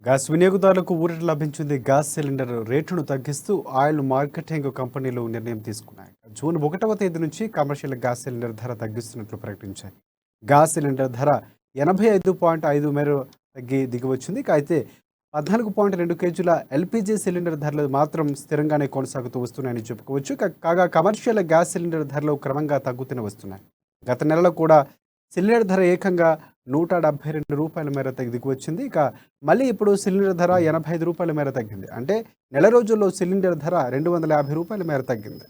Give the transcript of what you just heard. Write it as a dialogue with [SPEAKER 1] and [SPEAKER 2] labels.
[SPEAKER 1] Gas వినియోగదారులకు ఊరట లభించింది. గ్యాస్ సిలిండర్ రేటును తగ్గిస్తూ ఆయిల్ మార్కెటింగ్ కంపెనీలు నిర్ణయం తీసుకున్నాయి. జూన్ 1వ తేదీ నుంచి కమర్షియల్ గ్యాస్ సిలిండర్ ధర తగ్గిస్తున్నట్లు ప్రకటించాయి. గ్యాస్ సిలిండర్ ధర 85.5 మేర దిగివచ్చింది. అయితే 14.2 కేజీల ఎల్పీజీ సిలిండర్ ధరలు మాత్రం స్థిరంగానే కొనసాగుతూ వస్తున్నాయని చెప్పుకోవచ్చు. కాగా కమర్షియల్ గ్యాస్ సిలిండర్ ధరలు క్రమంగా తగ్గుతూనే వస్తున్నాయి. గత నెలలో కూడా సిలిండర్ ధర ఏకంగా రూ. 172 మేర దిగివచ్చింది. మళ్ళీ ఇప్పుడు సిలిండర్ ధర రూ. 85 మేర తగ్గింది. అంటే నెల రోజుల్లో సిలిండర్ ధర రూ. 250 మేర తగ్గింది.